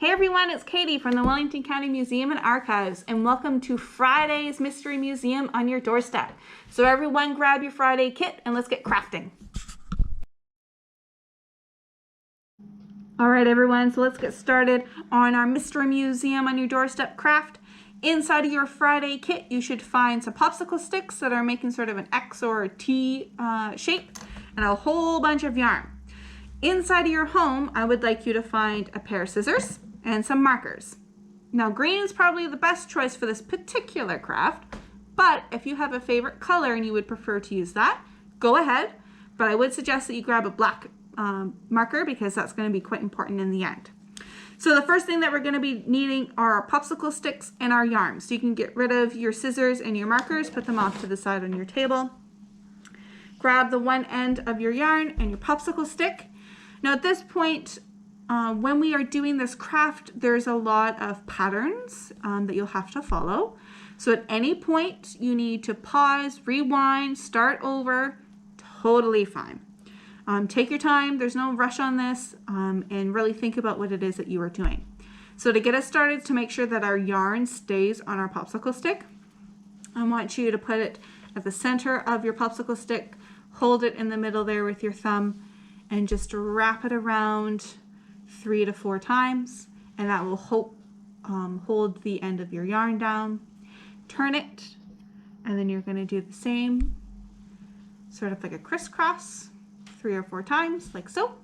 Hey everyone, it's Katie from the Wellington County Museum and Archives, and welcome to Friday's Mystery Museum on your doorstep. So everyone grab your Friday kit and let's get crafting. All right everyone, so let's get started on our Mystery Museum on your doorstep craft. Inside of your Friday kit, you should find some popsicle sticks that are making sort of an X or a T shape and a whole bunch of yarn. Inside of your home, I would like you to find a pair of scissors and some markers. Now green is probably the best choice for this particular craft, but if you have a favorite color and you would prefer to use that, go ahead. But I would suggest that you grab a black marker because that's going to be quite important in the end. So the first thing that we're going to be needing are our popsicle sticks and our yarn. So you can get rid of your scissors and your markers, put them off to the side on your table. Grab the one end of your yarn and your popsicle stick. Now at this point, when we are doing this craft, there's a lot of patterns that you'll have to follow. So at any point you need to pause, rewind, start over, totally fine. Take your time, there's no rush on this, and really think about what it is that you are doing. So to get us started, to make sure that our yarn stays on our popsicle stick, I want you to put it at the center of your popsicle stick, hold it in the middle there with your thumb, and just wrap it around 3 to 4 times, and that will hold the end of your yarn down. Turn it, and then you're going to do the same, sort of like a crisscross, 3 or 4 times, like so,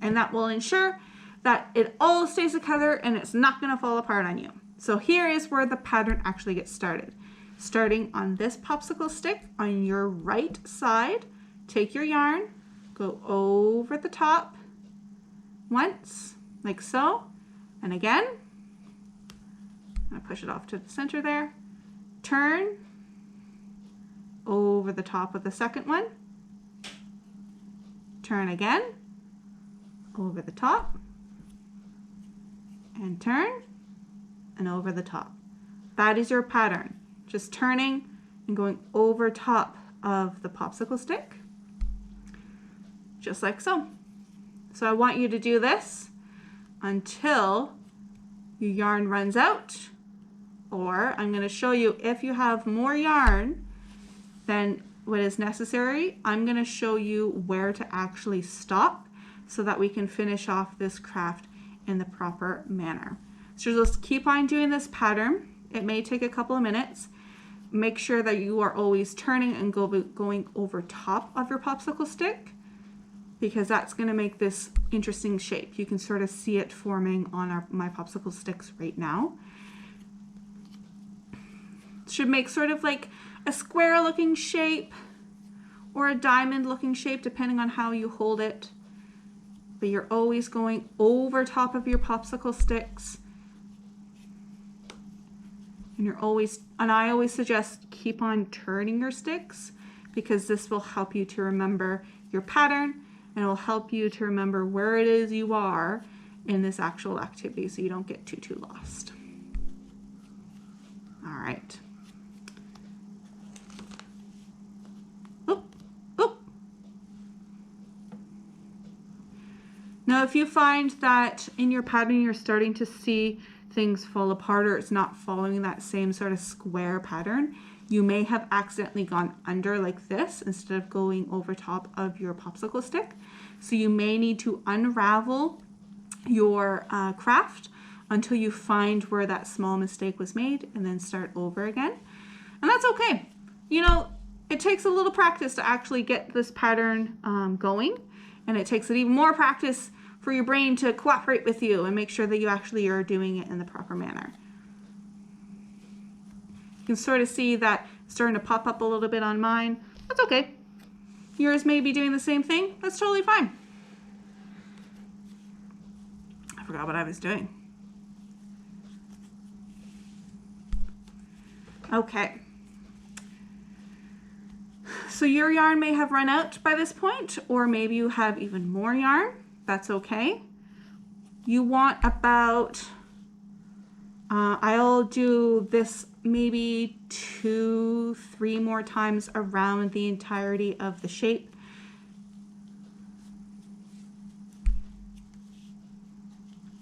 and that will ensure that it all stays together and it's not going to fall apart on you. So here is where the pattern actually gets started. Starting on this popsicle stick on your right side, take your yarn, go over the top once, like so, and again, I'm going to push it off to the center there, turn over the top of the second one, turn again, over the top, and turn, and over the top. That is your pattern, just turning and going over top of the popsicle stick, just like so. So I want you to do this until your yarn runs out, or I'm going to show you if you have more yarn than what is necessary, I'm going to show you where to actually stop so that we can finish off this craft in the proper manner. So just keep on doing this pattern. It may take a couple of minutes. Make sure that you are always turning and going over top of your popsicle stick, because that's going to make this interesting shape. You can sort of see it forming on my popsicle sticks right now. It should make sort of like a square looking shape or a diamond looking shape depending on how you hold it. But you're always going over top of your popsicle sticks. And I always suggest keep on turning your sticks, because this will help you to remember your pattern, and it will help you to remember where it is you are in this actual activity so you don't get too lost. All right. Oop, oop. Now if you find that in your pattern you're starting to see things fall apart, or it's not following that same sort of square pattern, you may have accidentally gone under like this instead of going over top of your popsicle stick. So you may need to unravel your craft until you find where that small mistake was made, and then start over again. And that's okay. You know, it takes a little practice to actually get this pattern going, and it takes even more practice for your brain to cooperate with you and make sure that you actually are doing it in the proper manner. You can sort of see that starting to pop up a little bit on mine. That's okay. Yours may be doing the same thing. That's totally fine. I forgot what I was doing. Okay. So your yarn may have run out by this point, or maybe you have even more yarn. That's okay. You want about, I'll do this maybe 2-3 more times around the entirety of the shape.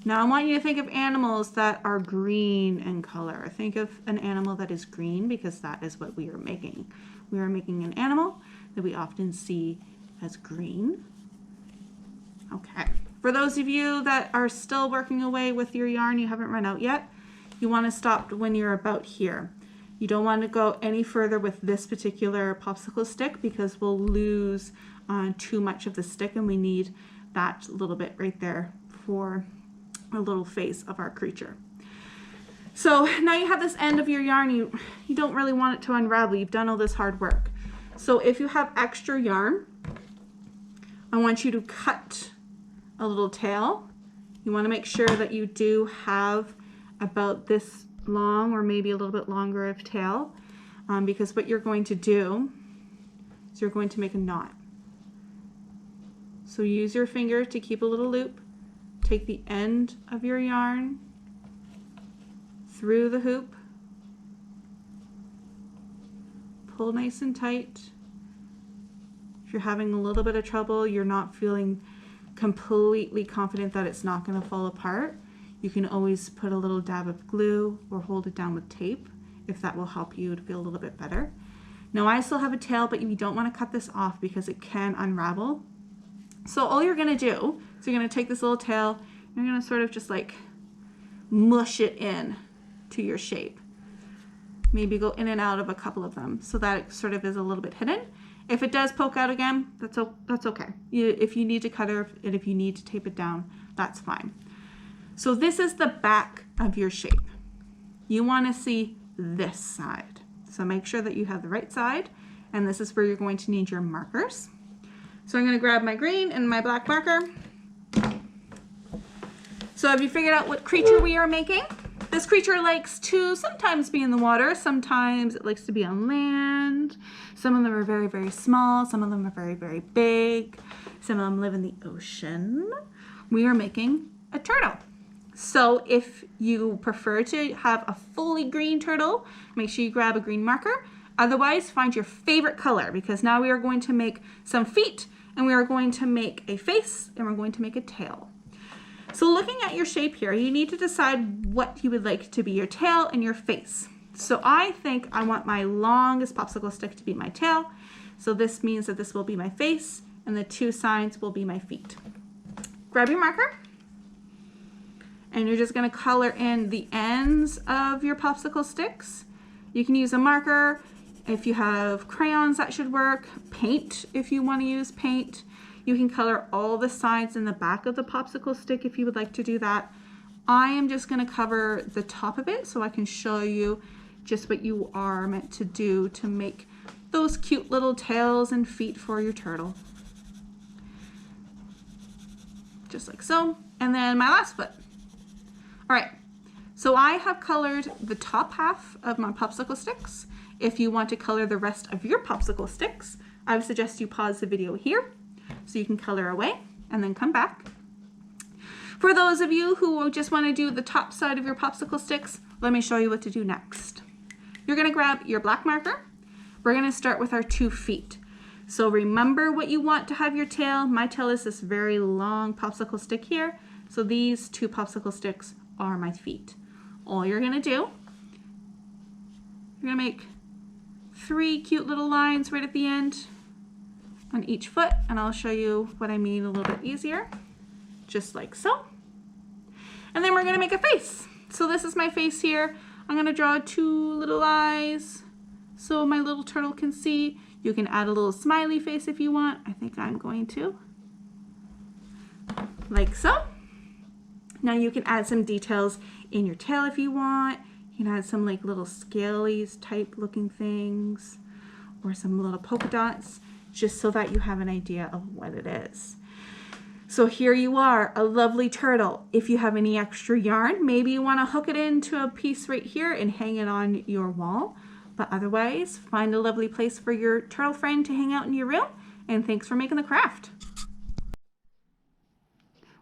Now I want you to think of animals that are green in color. Think of an animal that is green because that is what we are making. We are making an animal that we often see as green. Okay. For those of you that are still working away with your yarn, you haven't run out yet, you want to stop when you're about here. You don't want to go any further with this particular popsicle stick because we'll lose too much of the stick, and we need that little bit right there for a little face of our creature. So now you have this end of your yarn. You don't really want it to unravel. You've done all this hard work. So if you have extra yarn, I want you to cut a little tail. You want to make sure that you do have about this long or maybe a little bit longer of tail, because what you're going to do is you're going to make a knot. So use your finger to keep a little loop. Take the end of your yarn through the hoop, pull nice and tight. If you're having a little bit of trouble, you're not feeling completely confident that it's not going to fall apart, you can always put a little dab of glue or hold it down with tape if that will help you to feel a little bit better. Now I still have a tail, but you don't want to cut this off because it can unravel. So all you're going to do is you're going to take this little tail, you're going to sort of just like mush it in to your shape. Maybe go in and out of a couple of them so that it sort of is a little bit hidden. If it does poke out again, that's okay. If you need to cut it and if you need to tape it down, that's fine. So this is the back of your shape. You want to see this side. So make sure that you have the right side, and this is where you're going to need your markers. So I'm going to grab my green and my black marker. So have you figured out what creature we are making? This creature likes to sometimes be in the water, sometimes it likes to be on land. Some of them are very, very small, some of them are very, very big. Some of them live in the ocean. We are making a turtle. So if you prefer to have a fully green turtle, make sure you grab a green marker. Otherwise, find your favorite color, because now we are going to make some feet, and we are going to make a face, and we're going to make a tail. So looking at your shape here, you need to decide what you would like to be your tail and your face. So I think I want my longest popsicle stick to be my tail. So this means that this will be my face, and the two sides will be my feet. Grab your marker, and you're just going to color in the ends of your popsicle sticks. You can use a marker. If you have crayons, that should work. Paint, if you want to use paint. You can color all the sides and the back of the popsicle stick if you would like to do that. I am just going to cover the top of it so I can show you just what you are meant to do to make those cute little tails and feet for your turtle. Just like so. And then my last foot. All right, so I have colored the top half of my popsicle sticks. If you want to color the rest of your popsicle sticks, I would suggest you pause the video here so you can color away and then come back. For those of you who just want to do the top side of your popsicle sticks, let me show you what to do next. You're going to grab your black marker. We're going to start with our 2 feet. So remember what you want to have your tail. My tail is this very long popsicle stick here. So these 2 popsicle sticks are my feet. All you're going to do, you're going to make 3 cute little lines right at the end on each foot, and I'll show you what I mean a little bit easier, just like so. And then we're going to make a face. So this is my face here. I'm going to draw 2 little eyes so my little turtle can see. You can add a little smiley face if you want. I think I'm going to. Like so. Now you can add some details in your tail if you want. You can add some like little scalies type looking things or some little polka dots, just so that you have an idea of what it is. So here you are, a lovely turtle. If you have any extra yarn, maybe you want to hook it into a piece right here and hang it on your wall. But otherwise, find a lovely place for your turtle friend to hang out in your room. And thanks for making the craft.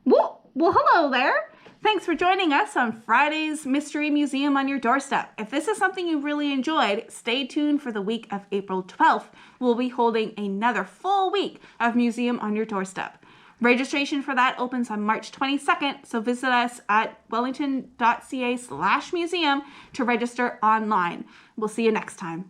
Well, hello there. Thanks for joining us on Friday's Mystery Museum on Your Doorstep. If this is something you really enjoyed, stay tuned for the week of April 12th. We'll be holding another full week of Museum on Your Doorstep. Registration for that opens on March 22nd, so visit us at wellington.ca/museum to register online. We'll see you next time.